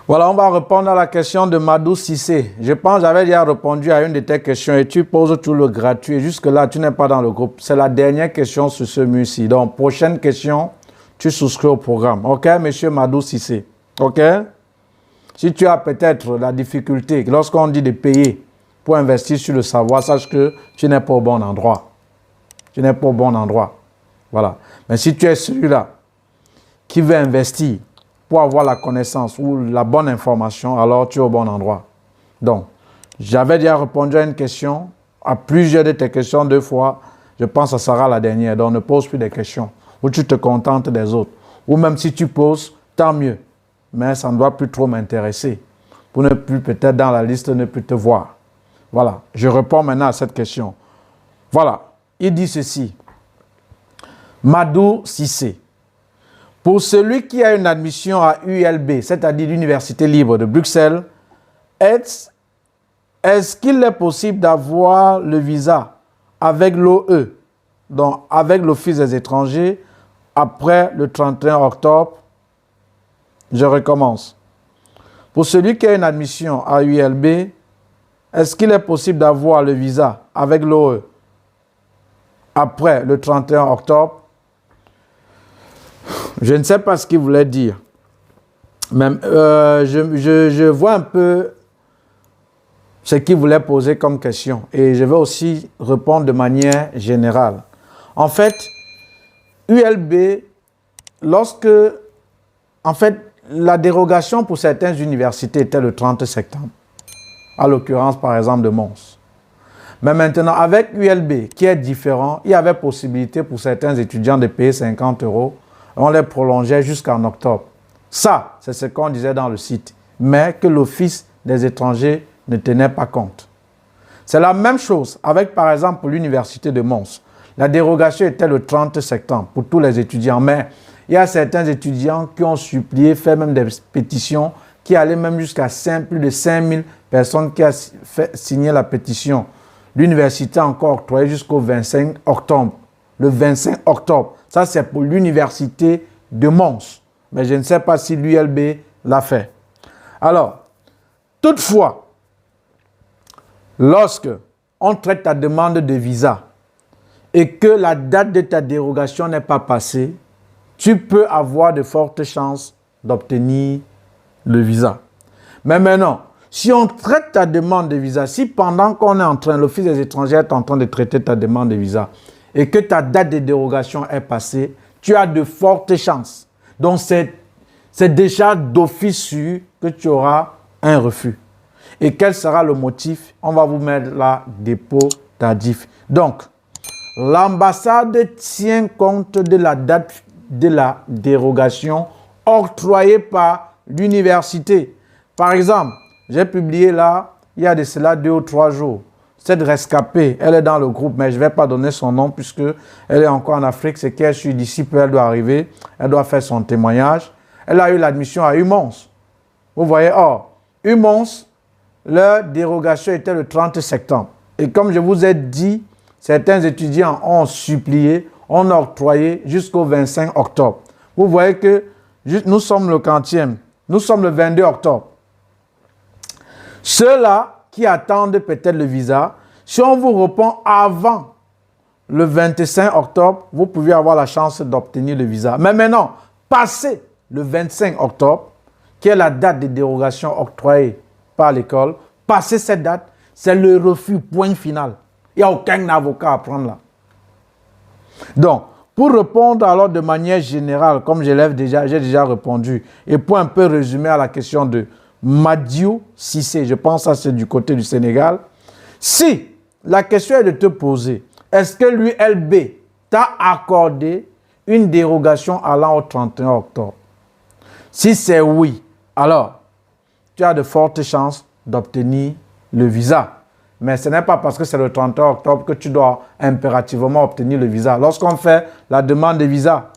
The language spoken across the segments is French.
Voilà, on va répondre à la question de Madou Cissé. Je pense que j'avais déjà répondu à une de tes questions et tu poses tout le gratuit. Jusque-là, tu n'es pas dans le groupe. C'est la dernière question sur ce mur-ci. Donc, prochaine question, tu souscris au programme. OK, monsieur Madou Cissé? OK? Si tu as peut-être la difficulté, lorsqu'on dit de payer pour investir sur le savoir, sache que tu n'es pas au bon endroit. Tu n'es pas au bon endroit. Voilà. Mais si tu es celui-là qui veut investir pour avoir la connaissance ou la bonne information, alors tu es au bon endroit. Donc, j'avais déjà répondu à une question, à plusieurs de tes questions 2 fois. Je pense que ça sera la dernière. Donc, ne pose plus de questions. Ou tu te contentes des autres. Ou même si tu poses, tant mieux. Mais ça ne doit plus trop m'intéresser. Pour ne plus, peut-être dans la liste, ne plus te voir. Voilà. Je réponds maintenant à cette question. Voilà. Il dit ceci. Madou Cissé. Pour celui qui a une admission à ULB, c'est-à-dire l'Université libre de Bruxelles, est-ce qu'il est possible d'avoir le visa avec l'OE, donc avec l'Office des étrangers, après le 31 octobre? Je recommence. Pour celui qui a une admission à ULB, est-ce qu'il est possible d'avoir le visa avec l'OE après le 31 octobre? Je ne sais pas ce qu'il voulait dire. Même, je vois un peu ce qu'il voulait poser comme question. Et je vais aussi répondre de manière générale. En fait, ULB, la dérogation pour certaines universités était le 30 septembre. À l'occurrence, par exemple, de Mons. Mais maintenant, avec ULB, qui est différent, il y avait possibilité pour certains étudiants de payer 50 €. On les prolongeait jusqu'en octobre. Ça, c'est ce qu'on disait dans le site. Mais que l'Office des étrangers ne tenait pas compte. C'est la même chose avec, par exemple, l'Université de Mons. La dérogation était le 30 septembre pour tous les étudiants. Mais il y a certains étudiants qui ont supplié, fait même des pétitions, qui allaient même jusqu'à plus de 5000 personnes qui ont signé la pétition. L'université a encore octroyé jusqu'au 25 octobre. Le 25 octobre. Ça, c'est pour l'université de Mons. Mais je ne sais pas si l'ULB l'a fait. Alors, toutefois, lorsque on traite ta demande de visa et que la date de ta dérogation n'est pas passée, tu peux avoir de fortes chances d'obtenir le visa. Mais maintenant, si on traite ta demande de visa, si pendant qu'on est en train, l'Office des étrangers est en train de traiter ta demande de visa et que ta date de dérogation est passée, tu as de fortes chances. Donc, c'est déjà d'office sûr que tu auras un refus. Et quel sera le motif? On va vous mettre là, dépôt tardif. Donc, l'ambassade tient compte de la date de la dérogation octroyée par l'université. Par exemple, j'ai publié là, il y a de cela 2 ou 3 jours. Cette rescapée, elle est dans le groupe, mais je ne vais pas donner son nom puisque elle est encore en Afrique. C'est qu'elle suit d'ici peu, elle doit arriver. Elle doit faire son témoignage. Elle a eu l'admission à UMons. Vous voyez, or, UMons, leur dérogation était le 30 septembre. Et comme je vous ai dit, certains étudiants ont supplié, ont octroyé jusqu'au 25 octobre. Vous voyez que nous sommes le 40e, nous sommes le 22 octobre. Ceux-là qui attendent peut-être le visa, si on vous répond avant le 25 octobre, vous pouvez avoir la chance d'obtenir le visa. Mais maintenant, passé le 25 octobre, qui est la date de dérogation octroyée par l'école, passé cette date, c'est le refus, point final. Il n'y a aucun avocat à prendre là. Donc, pour répondre alors de manière générale, comme j'ai déjà répondu, et pour un peu résumer à la question de Madou Cissé, je pense que c'est du côté du Sénégal. Si la question est de te poser, est-ce que l'ULB t'a accordé une dérogation allant au 31 octobre? Si c'est oui, alors tu as de fortes chances d'obtenir le visa. Mais ce n'est pas parce que c'est le 31 octobre que tu dois impérativement obtenir le visa. Lorsqu'on fait la demande de visa,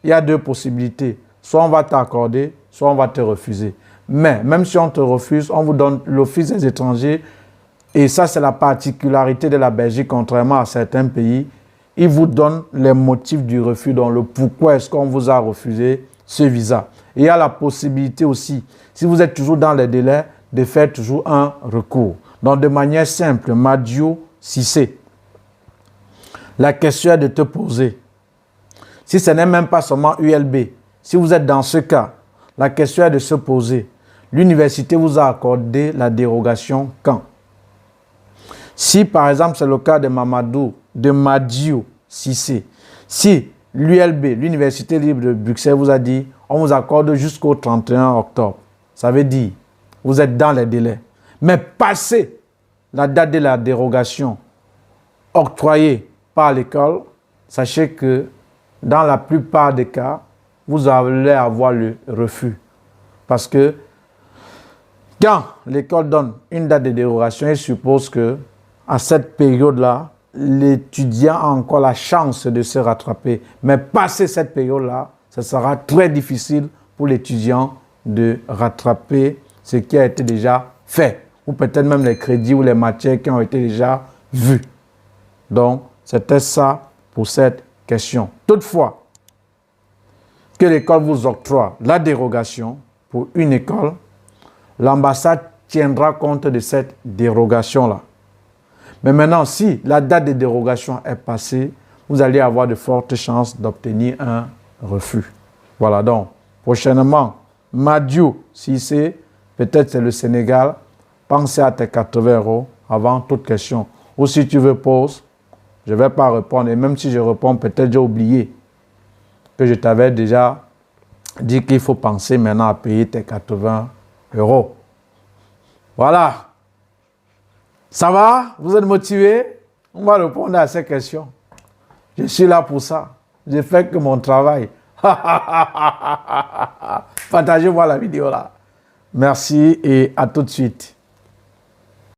il y a 2 possibilités. Soit on va t'accorder, soit on va te refuser. Mais même si on te refuse, on vous donne l'Office des étrangers. Et ça, c'est la particularité de la Belgique, contrairement à certains pays. Il vous donne les motifs du refus, donc le pourquoi est-ce qu'on vous a refusé ce visa. Et il y a la possibilité aussi, si vous êtes toujours dans les délais, de faire toujours un recours. Donc, de manière simple, Madio Cissé, la question est de te poser. Si ce n'est même pas seulement ULB, si vous êtes dans ce cas, la question est de se poser. L'université vous a accordé la dérogation quand? Si par exemple c'est le cas de Madio Cissé, si l'ULB, l'Université libre de Bruxelles, vous a dit on vous accorde jusqu'au 31 octobre, ça veut dire vous êtes dans les délais. Mais passé la date de la dérogation octroyée par l'école, sachez que dans la plupart des cas, vous allez avoir le refus. Parce que quand l'école donne une date de dérogation, elle suppose que à cette période-là, l'étudiant a encore la chance de se rattraper. Mais passé cette période-là, ce sera très difficile pour l'étudiant de rattraper ce qui a été déjà fait. Ou peut-être même les crédits ou les matières qui ont été déjà vues. Donc, c'était ça pour cette question. Toutefois, que l'école vous octroie la dérogation pour une école, l'ambassade tiendra compte de cette dérogation-là. Mais maintenant, si la date de dérogation est passée, vous allez avoir de fortes chances d'obtenir un refus. Voilà donc, prochainement, Madio Cissé, peut-être c'est le Sénégal, pensez à tes 80 € avant toute question. Ou si tu veux pause, je ne vais pas répondre. Et même si je réponds, peut-être j'ai oublié que je t'avais déjà dit qu'il faut penser maintenant à payer tes 80 €. Voilà. Ça va? Vous êtes motivé? On va répondre à ces questions. Je suis là pour ça. Je fais que mon travail. Partagez-moi la vidéo là. Merci et à tout de suite.